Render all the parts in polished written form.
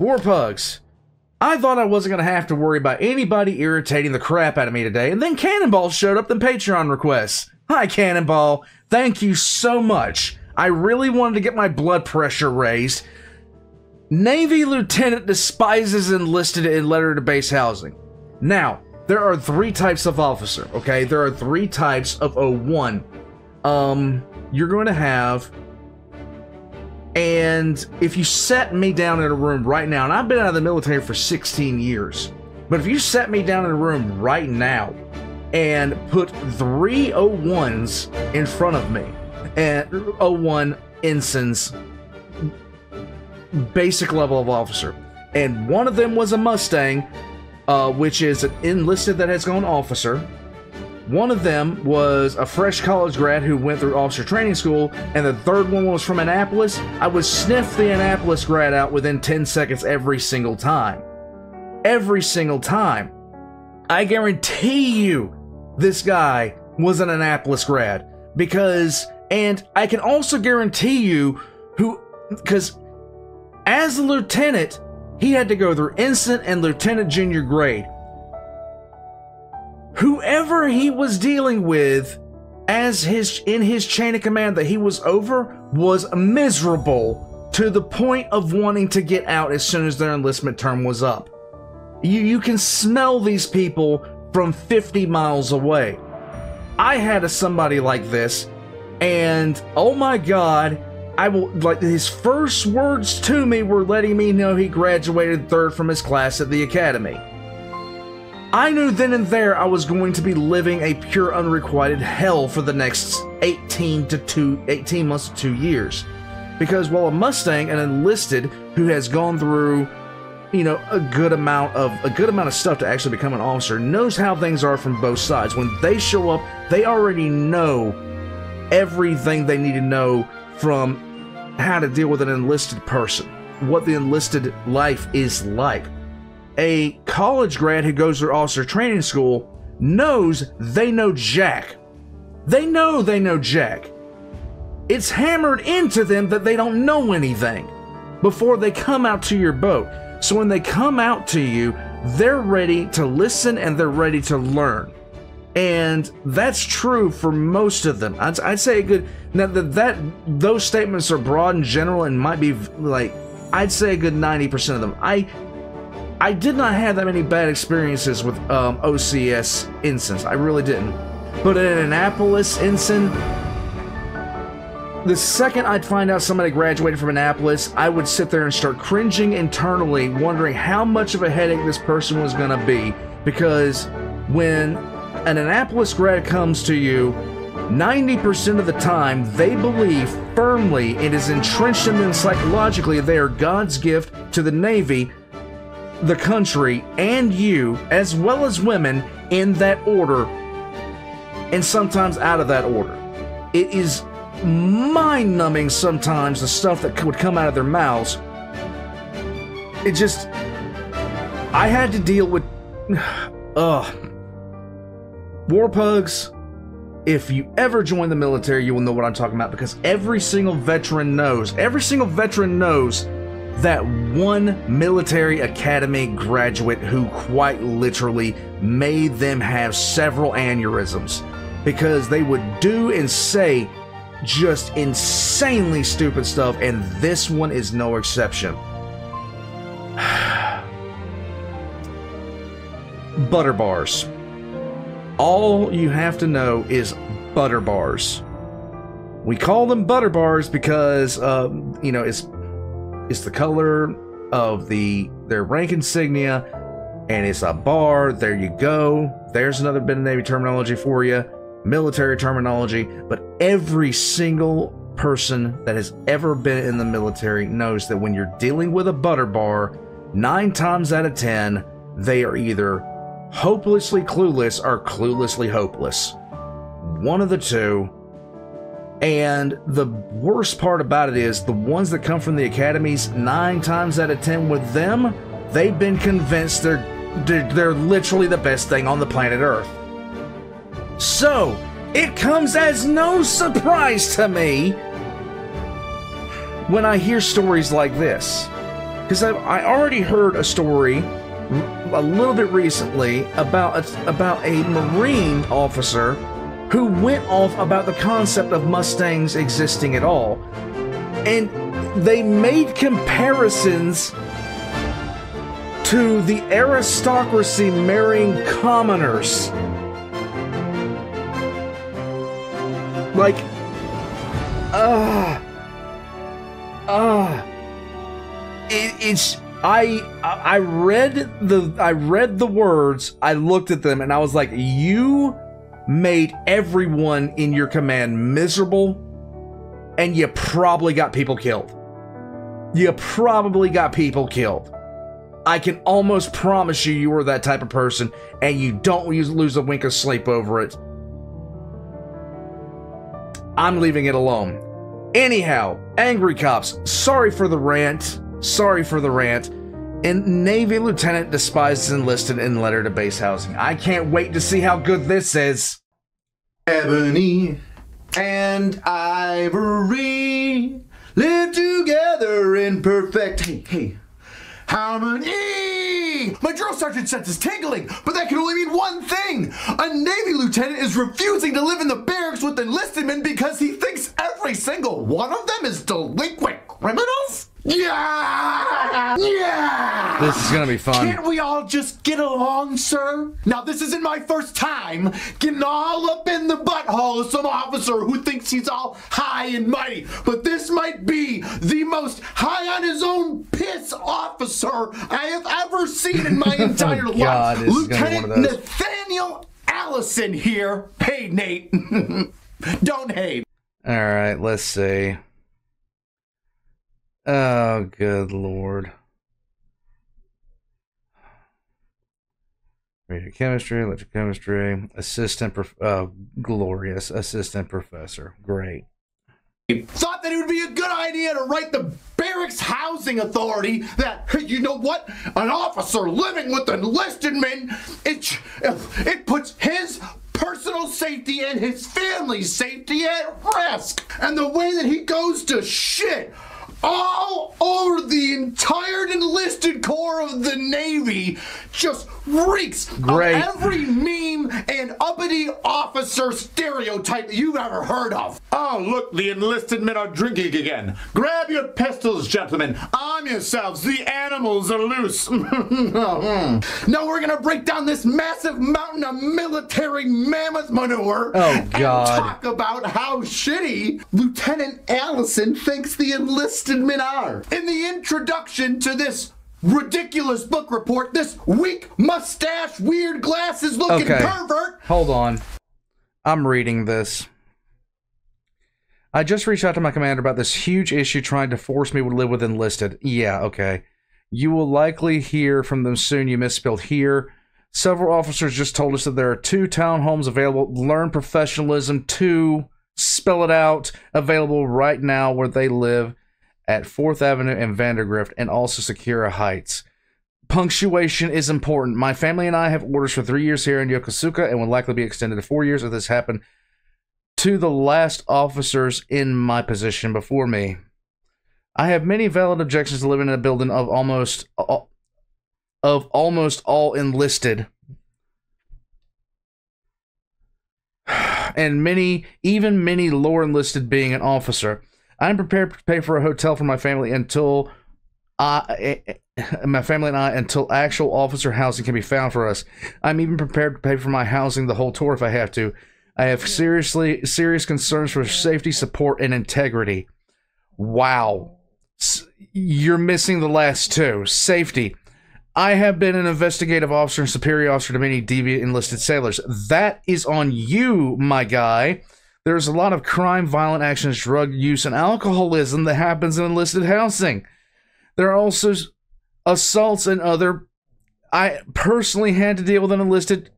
War Pugs. I thought I wasn't going to have to worry about anybody irritating the crap out of me today, and then Cannonball showed up in Patreon requests. Hi, Cannonball. Thank you so much. I really wanted to get my blood pressure raised. Navy Lieutenant despises enlisted in letter to base housing. Now, there are 3 types of officer, okay? There are 3 types of O1. You're going to have... And if you set me down in a room right now, and I've been out of the military for 16 years, but if you set me down in a room right now and put 3 O1s in front of me, and O1 ensigns, basic level of officer, and one of them was a Mustang, which is an enlisted that has gone officer. One of them was a fresh college grad who went through officer training school, and the third one was from Annapolis. I would sniff the Annapolis grad out within 10 seconds every single time. Every single time. I guarantee you this guy was an Annapolis grad. Because, and I can also guarantee you because as a lieutenant, he had to go through ensign and lieutenant junior grade. Whoever he was dealing with in his chain of command that he was over was miserable to the point of wanting to get out as soon as their enlistment term was up. You can smell these people from 50 miles away. I had somebody like this, and oh my god, his first words to me were letting me know he graduated 3rd from his class at the academy. I knew then and there I was going to be living a pure unrequited hell for the next 18 months to 2 years. Because while a Mustang, an enlisted who has gone through, you know, a good amount of stuff to actually become an officer, knows how things are from both sides. When they show up, they already know everything they need to know from how to deal with an enlisted person, what the enlisted life is like. A college grad who goes through officer training school knows they know jack. They know jack. It's hammered into them that they don't know anything before they come out to your boat. So when they come out to you, they're ready to listen and they're ready to learn. And that's true for most of them. I'd say a good... Now, those statements are broad and general and might be, like, I'd say a good 90% of them. I did not have that many bad experiences with OCS ensigns. I really didn't. But an Annapolis ensign, the second I'd find out somebody graduated from Annapolis, I would sit there and start cringing internally, wondering how much of a headache this person was going to be. Because when an Annapolis grad comes to you, 90% of the time, they believe firmly, it is entrenched in them psychologically, they are God's gift to the Navy, the country, and you, as well as women, in that order, and sometimes out of that order. It is mind-numbing sometimes, the stuff that would come out of their mouths. It just... I had to deal with... War Pugs, if you ever join the military, you will know what I'm talking about, because every single veteran knows that one military academy graduate who quite literally made them have several aneurysms because they would do and say just insanely stupid stuff, and this one is no exception. Butter bars. All you have to know is butter bars. We call them butter bars because, you know, it's the color of their rank insignia, and it's a bar. There you go. There's another bit of Navy terminology for you, military terminology. But every single person that has ever been in the military knows that when you're dealing with a butter bar, 9 times out of 10, they are either hopelessly clueless or cluelessly hopeless. One of the two. And the worst part about it is the ones that come from the academies, 9 times out of 10 with them, they've been convinced they're literally the best thing on the planet Earth. So, it comes as no surprise to me when I hear stories like this. because I already heard a story a little bit recently about a Marine officer who went off about the concept of Mustangs existing at all, and they made comparisons to the aristocracy marrying commoners. Like, I read the words, I looked at them, and I was like, you made everyone in your command miserable, and you probably got people killed. I can almost promise you were that type of person, and you don't lose a wink of sleep over it. I'm leaving it alone. Anyhow, angry cops, sorry for the rant. And Navy Lieutenant despises enlisted in letter to base housing. I can't wait to see how good this is. Ebony and Ivory live together in perfect harmony. My drill sergeant sense is tingling, but that can only mean one thing. A Navy lieutenant is refusing to live in the barracks with enlisted men because he thinks every single one of them is delinquent criminals? Yeah! This is gonna be fun. Can't we all just get along, sir? Now, this isn't my first time getting all up in the butthole of some officer who thinks he's all high and mighty, but this might be the most high on his own piss officer I have ever seen in my entire life. Lieutenant Nathaniel Allison here. Hey, Nate. Don't hate. All right, let's see. Oh, good lord. Radiochemistry, electrochemistry, glorious assistant professor. Great. Thought that it would be a good idea to write the Barracks Housing Authority that, you know what, an officer living with enlisted men, it puts his personal safety and his family's safety at risk. And the way that he goes to shit all over the entire enlisted corps of the Navy just reeks of every meme and uppity officer stereotype that you've ever heard of. Oh, look, the enlisted men are drinking again. Grab your pistols, gentlemen. Arm yourselves. The animals are loose. Now we're gonna break down this massive mountain of military mammoth manure. Oh, God. And talk about how shitty Lieutenant Allison thinks the enlisted men are. In the introduction to this ridiculous book report, this weak mustache, weird glasses looking pervert. Hold on. I'm reading this. I just reached out to my commander about this huge issue trying to force me to live with enlisted. Yeah, okay. You will likely hear from them soon. You misspelled here. Several officers just told us that there are 2 townhomes available. Learn professionalism 2. Spell it out. Available right now where they live at 4th Avenue and Vandergrift, and also Secura Heights. Punctuation is important. My family and I have orders for 3 years here in Yokosuka and will likely be extended to 4 years if this happened to the last officers in my position before me. I have many valid objections to living in a building of almost all enlisted, and many lower enlisted being an officer. I'm prepared to pay for a hotel for my family until until actual officer housing can be found for us. I'm even prepared to pay for my housing the whole tour if I have to. I have serious concerns for safety, support, and integrity. Wow. You're missing the last 2. Safety. I have been an investigative officer and superior officer to many deviant enlisted sailors. That is on you, my guy. There's a lot of crime, violent actions, drug use, and alcoholism that happens in enlisted housing. There are also assaults and other... I personally had to deal with an enlisted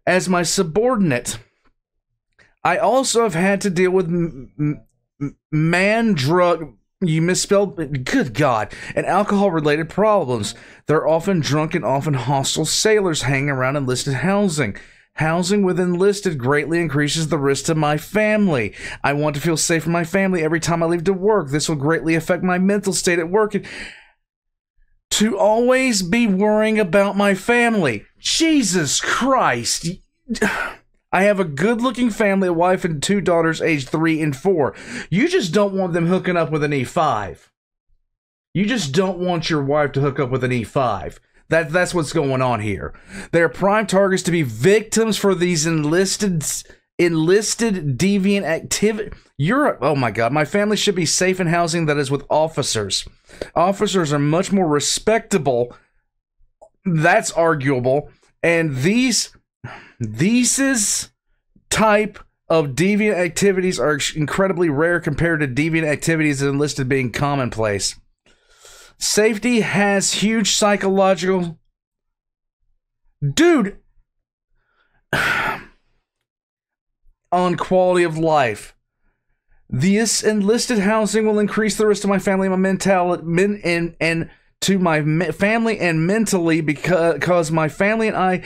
as my subordinate. I also have had to deal with drug... You misspelled... Good God. And alcohol-related problems. They're often drunk and often hostile sailors hanging around enlisted housing. Housing with enlisted greatly increases the risk to my family. I want to feel safe for my family every time I leave to work. This will greatly affect my mental state at work. to always be worrying about my family. Jesus Christ. I have a good-looking family, a wife and 2 daughters aged 3 and 4. You just don't want them hooking up with an E5. You just don't want your wife to hook up with an E5. That's what's going on here. They're prime targets to be victims for these enlisted deviant activity. Oh my God, my family should be safe in housing that is with officers. Officers are much more respectable. That's arguable. And these type of deviant activities are incredibly rare compared to deviant activities that enlisted being commonplace. Safety has huge psychological... Dude! On quality of life. This enlisted housing will increase the risk to my family and my mentality, and to my family and mentally because my family and I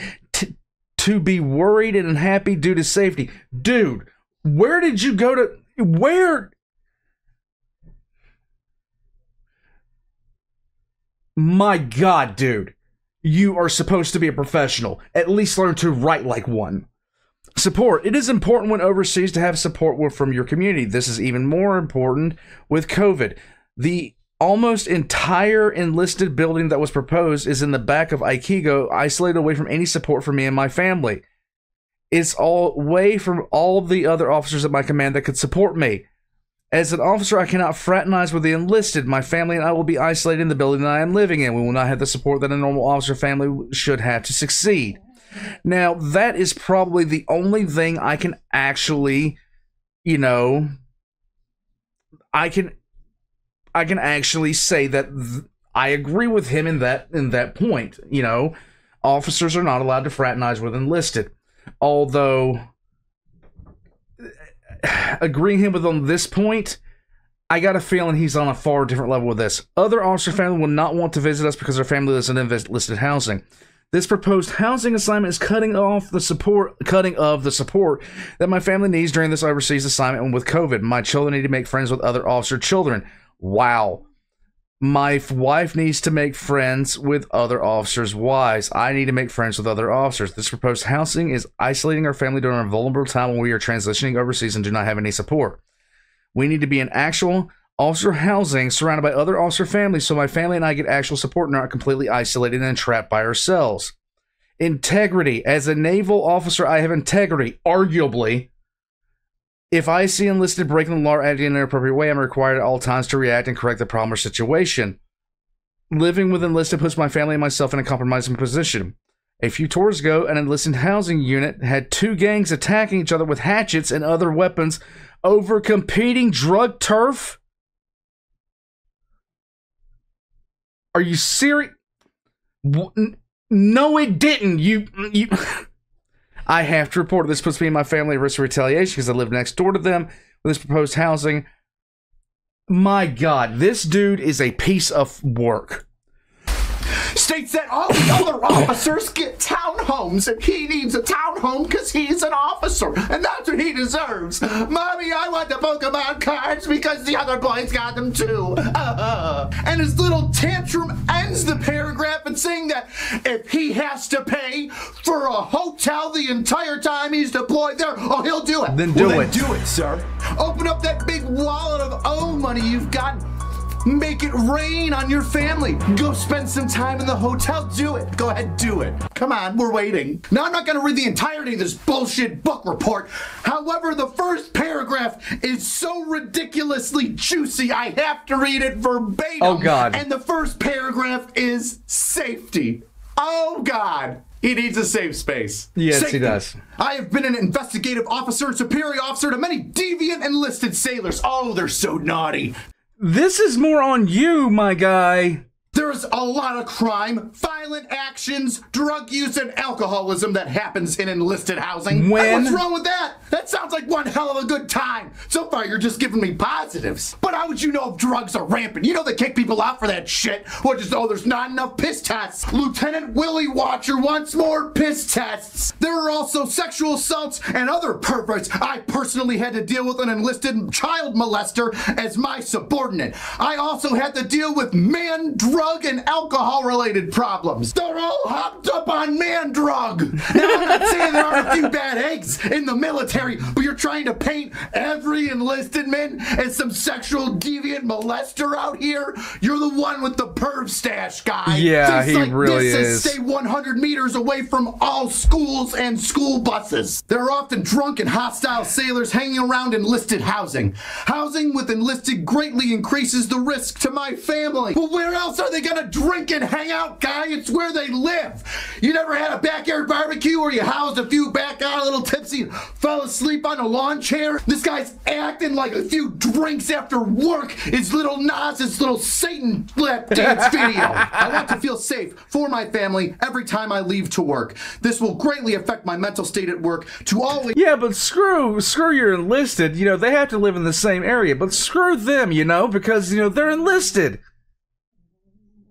to be worried and unhappy due to safety. Dude, where did you go to... Where... My God, dude. You are supposed to be a professional. At least learn to write like one. Support. It is important when overseas to have support from your community. This is even more important with COVID. The almost entire enlisted building that was proposed is in the back of Aikigo, isolated away from any support for me and my family. It's all away from all the other officers at my command that could support me. As an officer, I cannot fraternize with the enlisted. My family and I will be isolated in the building that I am living in. We will not have the support that a normal officer family should have to succeed. Now, that is probably the only thing I can actually, you know, I can actually say that I agree with him in that point. You know, officers are not allowed to fraternize with enlisted. Although, agreeing him with on this point, I got a feeling he's on a far different level with this. Other officer family will not want to visit us because their family lives in enlisted housing. This proposed housing assignment is cutting of the support that my family needs during this overseas assignment and with COVID. My children need to make friends with other officer children. Wow. My wife needs to make friends with other officers' wives. I need to make friends with other officers. This proposed housing is isolating our family during a vulnerable time when we are transitioning overseas and do not have any support. We need to be in actual officer housing surrounded by other officer families so my family and I get actual support and are not completely isolated and trapped by ourselves. Integrity. As a naval officer, I have integrity. Arguably, if I see enlisted breaking the law or acting in an inappropriate way, I'm required at all times to react and correct the problem or situation. Living with enlisted puts my family and myself in a compromising position. A few tours ago, an enlisted housing unit had 2 gangs attacking each other with hatchets and other weapons over competing drug turf. Are you serious? No, it didn't. You. I have to report this puts me and my family at risk of retaliation because I live next door to them with this proposed housing. My God, this dude is a piece of work. States that all the other officers get townhomes and he needs a townhome because he's an officer and that's what he deserves. Mommy, I want the Pokemon cards because the other boys got them too. And his little tantrum ends the paragraph in saying that if he has to pay for a hotel the entire time he's deployed there, oh, he'll do it. Then do it. Do it, sir. Open up that big wallet of own money you've got. Make it rain on your family. Go spend some time in the hotel. Do it. Go ahead, do it. Come on, we're waiting. Now, I'm not going to read the entirety of this bullshit book report. However, the first paragraph is so ridiculously juicy, I have to read it verbatim. Oh, God. And the first paragraph is safety. Oh, God. He needs a safe space. Yes, Safety. he does. I have been an investigative officer and superior officer to many deviant enlisted sailors. Oh, they're so naughty. This is more on you, my guy. There's a lot of crime, violent actions, drug use, and alcoholism that happens in enlisted housing. When? And what's wrong with that? That sounds like one hell of a good time. So far, you're just giving me positives. But how would you know if drugs are rampant? You know they kick people out for that shit. Or just, oh, there's not enough piss tests. Lieutenant Willie Watcher wants more piss tests. There are also sexual assaults and other perverts. I personally had to deal with an enlisted child molester as my subordinate. I also had to deal with man, drug, drug and alcohol-related problems. They're all hopped up on man drug. Now, I'm not saying there aren't a few bad eggs in the military, but you're trying to paint every enlisted man as some sexual deviant molester out here. You're the one with the perv stash, guy. Yeah, Things he like really this is. Stay 100 meters away from all schools and school buses. There are often drunk and hostile sailors hanging around enlisted housing. Housing with enlisted greatly increases the risk to my family. Well, where else are they gonna drink and hang out, guy? It's where they live. You never had a backyard barbecue where you housed a few back out a little tipsy and fell asleep on a lawn chair? This guy's acting like a few drinks after work is little Nas's little Satan lap dance video. I want to feel safe for my family every time I leave to work. This will greatly affect my mental state at work to always... Yeah, but screw your enlisted. You know, they have to live in the same area, but screw them, you know, because, you know, they're enlisted.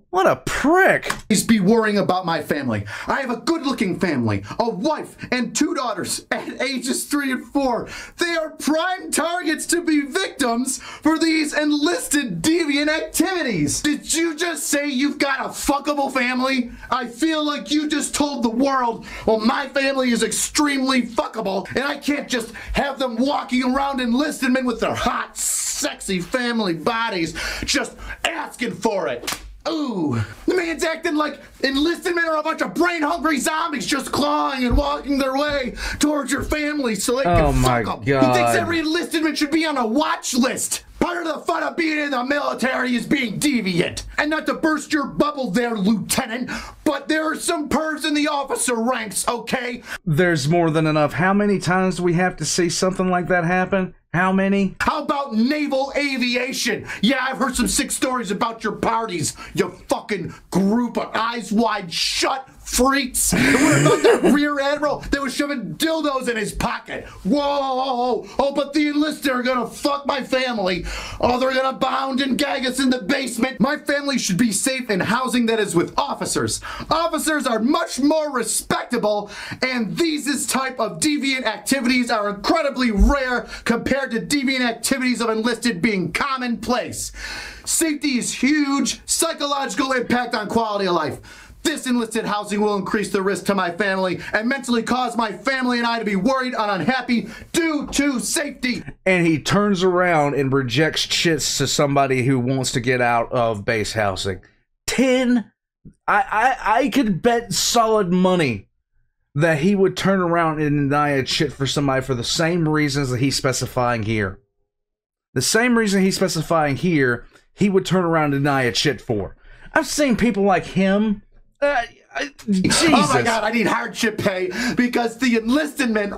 What a prick. Be worrying about my family. I have a good-looking family, a wife, and 2 daughters at ages 3 and 4. They are prime targets to be victims for these enlisted deviant activities. Did you just say you've got a fuckable family? I feel like you just told the world, well, my family is extremely fuckable, and I can't just have them walking around enlisted men with their hot, sexy family bodies just asking for it. Ooh, the man's acting like enlisted men are a bunch of brain-hungry zombies just clawing and walking their way towards your family so they can fuck them. God. He thinks every enlisted man should be on a watch list. Part of the fun of being in the military is being deviant. And not to burst your bubble there, Lieutenant, but there are some pervs in the officer ranks, okay? There's more than enough. How many times do we have to see something like that happen? How many? How about naval aviation? Yeah, I've heard some sick stories about your parties, you fucking group of eyes wide shut freaks. And what about that rear admiral that was shoving dildos in his pocket? Whoa! Oh, but the enlisted are gonna fuck my family. Oh, they're gonna bound and gag us in the basement. My family should be safe in housing that is with officers. Officers are much more respectable, and these type of deviant activities are incredibly rare compared to deviant activities of enlisted being commonplace. Safety is huge. Psychological impact on quality of life. This enlisted housing will increase the risk to my family and mentally cause my family and I to be worried and unhappy due to safety. And he turns around and rejects chits to somebody who wants to get out of base housing. I could bet solid money that he would turn around and deny a chit for somebody for the same reasons that he's specifying here. The same reason he's specifying here, he would turn around and deny a chit for. I've seen people like him. Jesus. Oh my God, I need hardship pay because the enlisted men,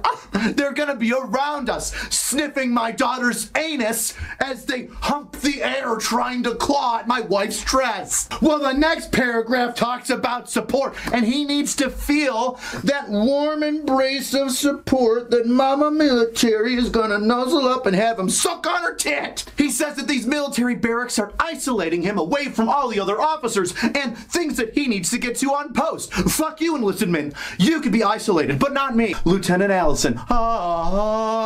they're gonna be around us, sniffing my daughter's anus as they hump the air trying to claw at my wife's dress. Well, the next paragraph talks about support, and he needs to feel that warm embrace of support that Mama Military is gonna nuzzle up and have him suck on her tit. He says that these military barracks are isolating him away from all the other officers and things that he needs to get to on post. Fuck you, enlisted men. You could be isolated, but not me. Lieutenant Allison. Holy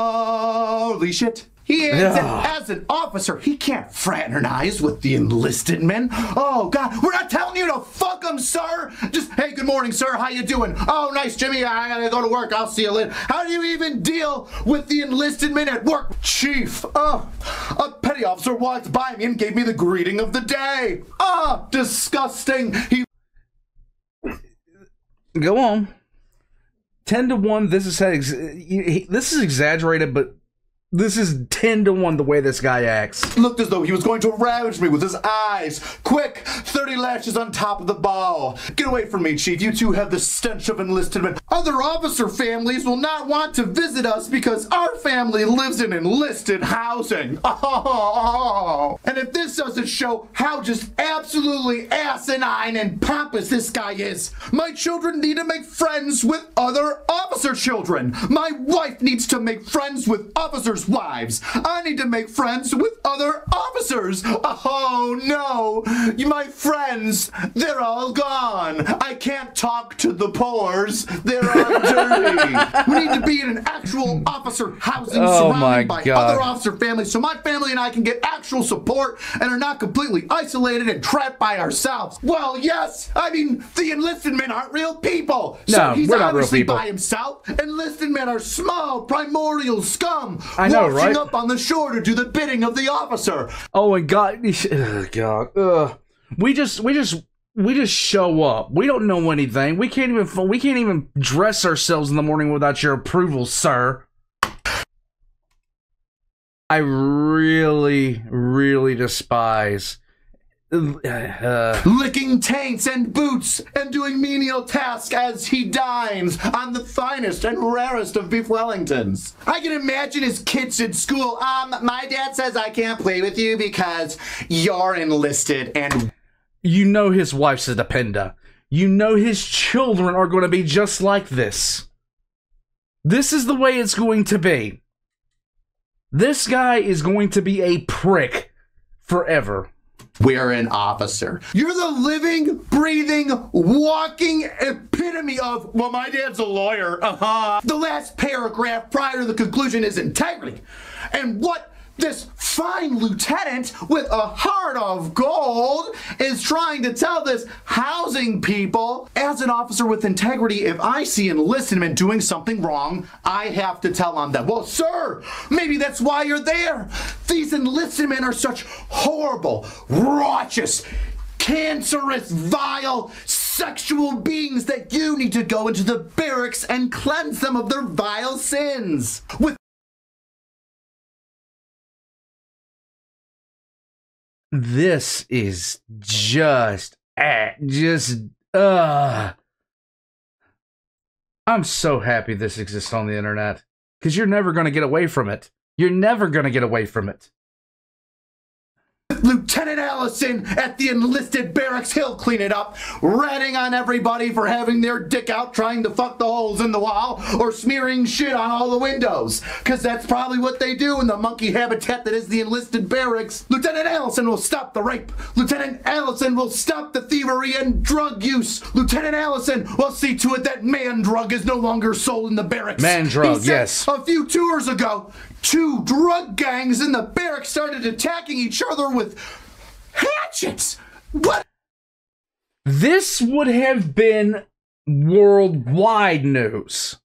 shit. He is, as an officer, he can't fraternize with the enlisted men. Oh, God, we're not telling you to fuck them, sir. Just, hey, good morning, sir. How you doing? Oh, nice, Jimmy. I gotta go to work. I'll see you later. How do you even deal with the enlisted men at work? Chief, a petty officer walked by me and gave me the greeting of the day. Disgusting. Go on. 10-1. This is this is exaggerated, but this is 10-1 the way this guy acts. Looked as though he was going to ravage me with his eyes. Quick, 30 lashes on top of the bow. Get away from me, Chief. You two have the stench of enlisted men. Other officer families will not want to visit us because our family lives in enlisted housing. Oh. And if this doesn't show how just absolutely asinine and pompous this guy is, my children need to make friends with other officer children. My wife needs to make friends with officers' wives. I need to make friends with other officers. officers. Oh no, my friends, they're all gone. I can't talk to the pores. They're all dirty. We need to be in an actual officer housing surrounded by other officer families so my family and I can get actual support and are not completely isolated and trapped by ourselves. Well, yes, I mean, the enlisted men aren't real people. So he's obviously by himself. Enlisted men are small, primordial scum. I know, right? Up on the shore to do the bidding of the officer. Oh my God! Oh God! We just show up. We don't know anything. We can't even dress ourselves in the morning without your approval, sir. I really, really despise licking taints and boots and doing menial tasks as he dines on the finest and rarest of beef Wellingtons. I can imagine his kids at school. My dad says I can't play with you because you're enlisted. And you know his wife's a dependa. You know his children are going to be just like this. This is the way it's going to be. This guy is going to be a prick forever. We're an officer. You're the living, breathing, walking epitome of, well, my dad's a lawyer. The last paragraph prior to the conclusion is integrity. And what this fine lieutenant with a heart of gold is trying to tell this housing people, as an officer with integrity, if I see enlisted men doing something wrong, I have to tell on them. Well, sir, maybe that's why you're there. These enlisted men are such horrible, righteous, cancerous, vile, sexual beings that you need to go into the barracks and cleanse them of their vile sins. This is I'm so happy this exists on the internet, because you're never going to get away from it. You're never going to get away from it. Lieutenant Allison at the enlisted barracks, he'll clean it up, ratting on everybody for having their dick out trying to fuck the holes in the wall or smearing shit on all the windows, because that's probably what they do in the monkey habitat that is the enlisted barracks. Lieutenant Allison will stop the rape. Lieutenant Allison will stop the thievery and drug use. Lieutenant Allison will see to it that man drug is no longer sold in the barracks. Man drug, yes. A few tours ago, 2 drug gangs in the barracks started attacking each other with hatchets. What? This would have been worldwide news.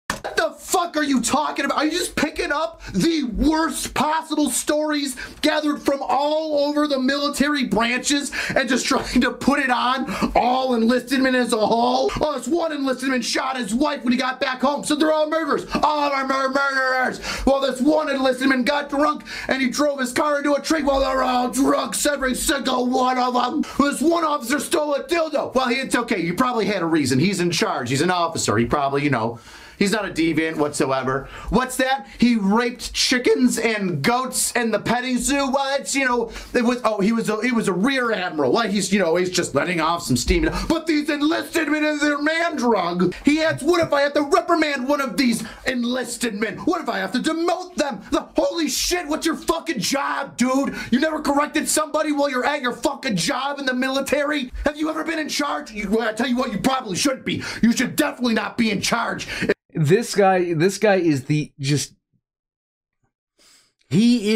What the fuck are you talking about? Are you just picking up the worst possible stories gathered from all over the military branches and just trying to put it on all enlisted men as a whole? Oh, this one enlisted man shot his wife when he got back home, so they're all murderers. All are murderers. Well, this one enlisted man got drunk and he drove his car into a tree. Well, they're all drunks, every single one of them. This one officer stole a dildo. Well, it's okay. You probably had a reason. He's in charge. He's an officer. He probably, he's not a deviant whatsoever. What's that? He raped chickens and goats in the petting zoo. Well, it's, he was a rear admiral. Like he's just letting off some steam. But these enlisted men in their man drug. He adds, what if I have to reprimand one of these enlisted men? What if I have to demote them? Holy shit, what's your fucking job, dude? You never corrected somebody while you're at your fucking job in the military? Have you ever been in charge? I tell you what, you probably shouldn't be. You should definitely not be in charge. This guy is he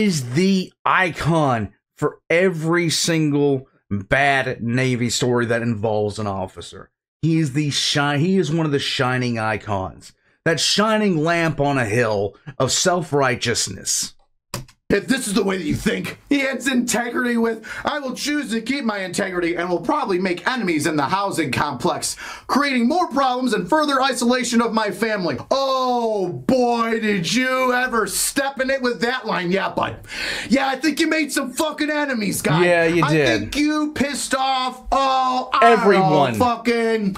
is the icon for every single bad Navy story that involves an officer. He is one of the shining icons. That shining lamp on a hill of self-righteousness. If this is the way that you think, he adds integrity with, I will choose to keep my integrity and will probably make enemies in the housing complex, creating more problems and further isolation of my family. Oh boy, did you ever step in it with that line. Yeah, bud. Yeah, I think you made some fucking enemies, guy. Yeah, you did. I think you pissed off everyone. Fucking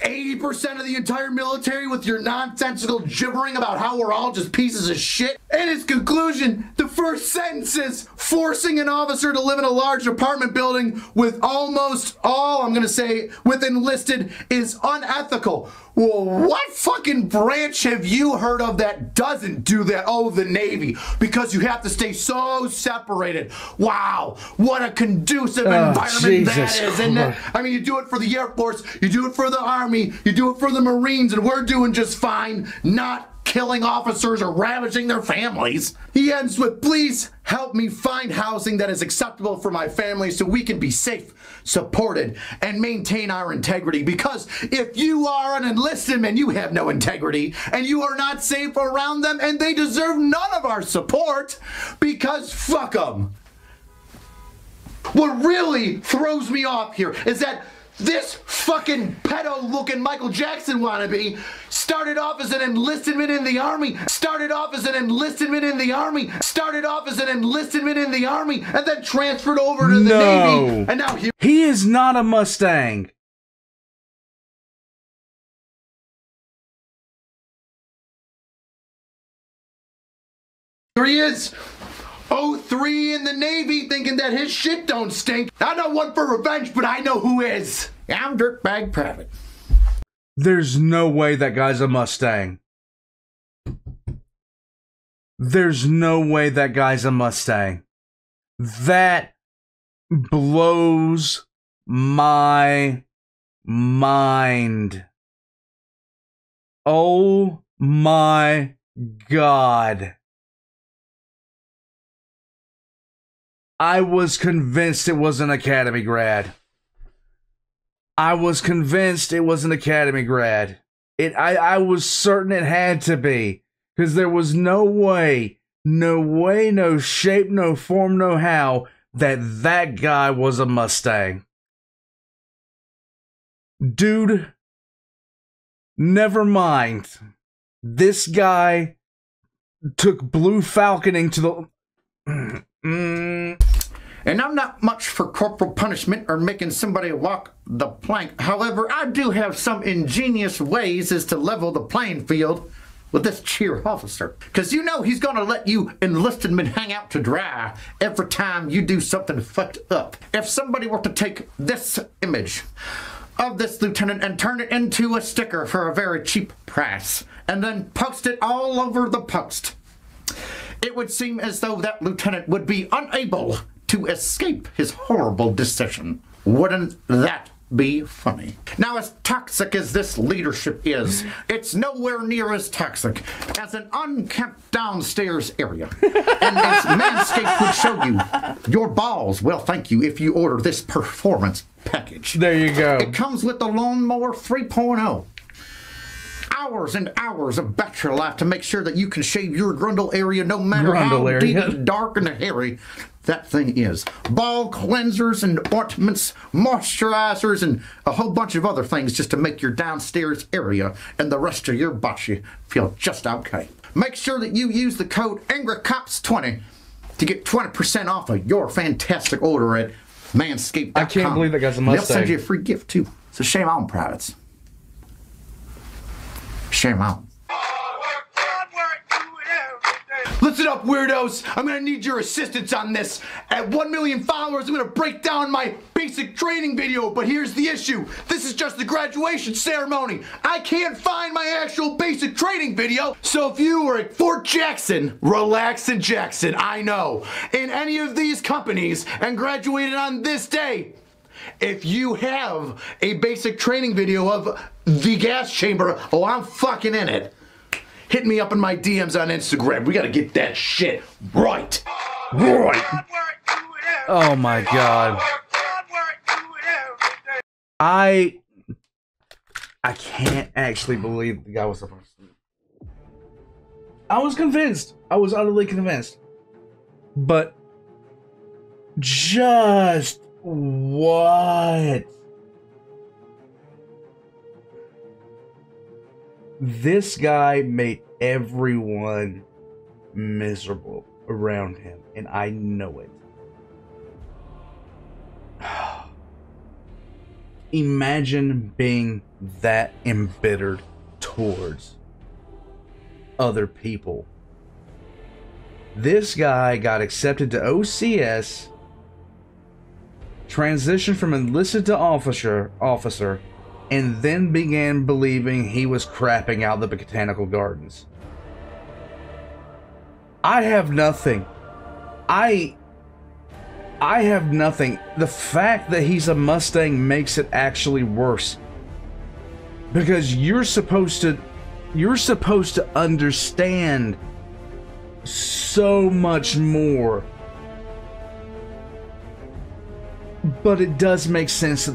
80% of the entire military with your nonsensical gibbering about how we're all just pieces of shit. In his conclusion, the first sentence is, forcing an officer to live in a large apartment building with almost all, I'm gonna say, with enlisted is unethical. Well, what fucking branch have you heard of that doesn't do that? Oh, the Navy, because you have to stay so separated. Wow, what a conducive environment that is, isn't it? I mean, you do it for the Air Force, you do it for the Army, you do it for the Marines, and we're doing just fine, not killing officers or ravaging their families. He ends with, please help me find housing that is acceptable for my family so we can be safe, supported, and maintain our integrity. Because if you are an enlisted man, you have no integrity, and you are not safe around them, and they deserve none of our support, because fuck them. What really throws me off here is that this fucking pedo-looking Michael Jackson wannabe started off as an enlistedman in the Army, and then transferred over to the Navy, and now he is not a Mustang. Here he is, 03 in the Navy, thinking that his shit don't stink. I'm not one for revenge, but I know who is. I'm Dirtbag Private. There's no way that guy's a Mustang. There's no way that guy's a Mustang. That blows my mind. Oh my God. I was convinced it was an Academy grad. I was certain it had to be. Because there was no way, no shape, no form, no how that guy was a Mustang. Dude, never mind. This guy took blue falconing to the... And I'm not much for corporal punishment or making somebody walk the plank. However, I do have some ingenious ways as to level the playing field with this cheer officer. Because you know he's going to let you enlisted men hang out to dry every time you do something fucked up. If somebody were to take this image of this lieutenant and turn it into a sticker for a very cheap price, and then post it all over the post, it would seem as though that lieutenant would be unable to escape his horrible decision. Wouldn't that be funny? Now, as toxic as this leadership is, it's nowhere near as toxic as an unkept downstairs area. And as Manscaped would show you, your balls will thank you if you order this performance package. There you go. It comes with the Lawnmower 3.0. Hours and hours of battery life to make sure that you can shave your grundle area no matter how deep, dark, and hairy that thing is. Ball cleansers and ointments, moisturizers, and a whole bunch of other things just to make your downstairs area and the rest of your body feel just okay. Make sure that you use the code AngryCops20 to get 20% off of your fantastic order at Manscaped.com. I can't believe that guy's a Mustang. They'll send you a free gift too. So shame on, privates. Shame on. Listen up, weirdos. I'm gonna need your assistance on this. At 1 million followers, I'm gonna break down my basic training video, but here's the issue. This is just the graduation ceremony. I can't find my actual basic training video. So if you were at Fort Jackson, relax in Jackson, I know, in any of these companies and graduated on this day, if you have a basic training video of the gas chamber, oh, I'm fucking in it. Hit me up in my DMs on Instagram. We gotta get that shit right. Right. Oh my God. I can't actually believe the guy was supposed to. I was convinced. I was utterly convinced. But just what? This guy made everyone miserable around him, and I know it. Imagine being that embittered towards other people. This guy got accepted to OCS, transitioned from enlisted to officer, and then began believing he was crapping out the botanical gardens. I have nothing. I have nothing. The fact that he's a Mustang makes it actually worse. Because you're supposed to understand so much more. But it does make sense.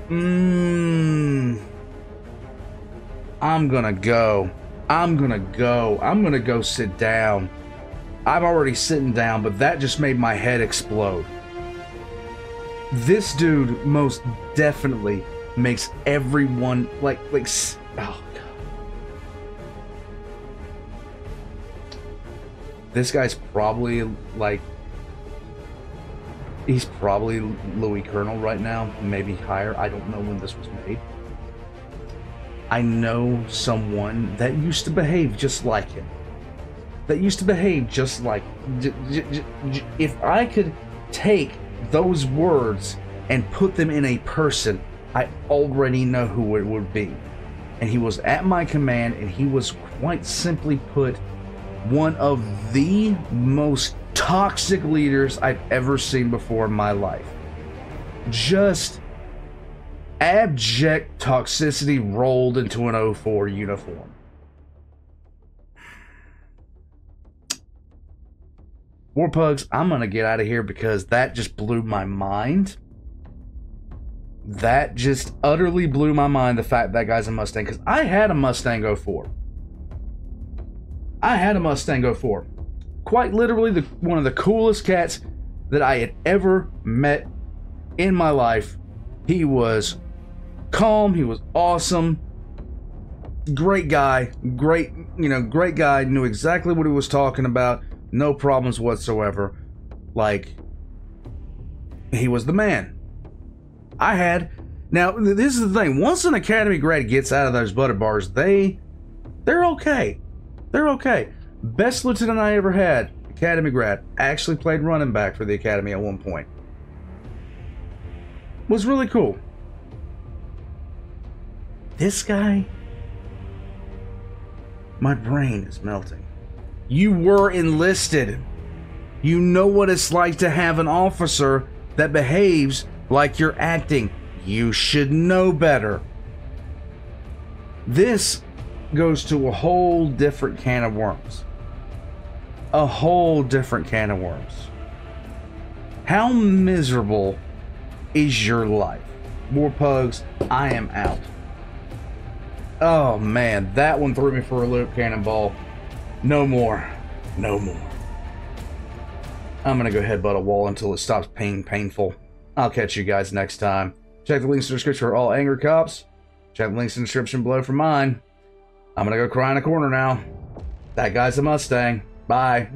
I'm gonna go sit down. I'm already sitting down, but that just made my head explode. This dude most definitely makes everyone like oh god. This guy's probably like, he's probably Louis Colonel right now, maybe higher. I don't know when this was made. I know someone that used to behave just like him. If I could take those words and put them in a person, I already know who it would be. And he was at my command, and he was, quite simply put, one of the most toxic leaders I've ever seen before in my life. Just abject toxicity rolled into an 04 uniform. Warpugs, I'm gonna get out of here because that just blew my mind. That just utterly blew my mind, the fact that guy's a Mustang, because I had a Mustang 04. Quite literally one of the coolest cats that I had ever met in my life. He was calm, he was awesome, great guy, great guy, knew exactly what he was talking about, no problems whatsoever. Like, he was the man. Now this is the thing, once an Academy grad gets out of those butter bars, they're okay. Best lieutenant I ever had, Academy grad, actually played running back for the Academy at one point. Was really cool. This guy, my brain is melting. You were enlisted. You know what it's like to have an officer that behaves like you're acting. You should know better. This goes to a whole different can of worms. How miserable is your life? Warpugs, I am out. Oh man, that one threw me for a loop, Cannonball. No more. I'm gonna go headbutt a wall until it stops being painful. I'll catch you guys next time. Check the links in the description for all Angry Cops. Check the links in the description below for mine. I'm gonna go cry in a corner now. That guy's a Mustang. Bye.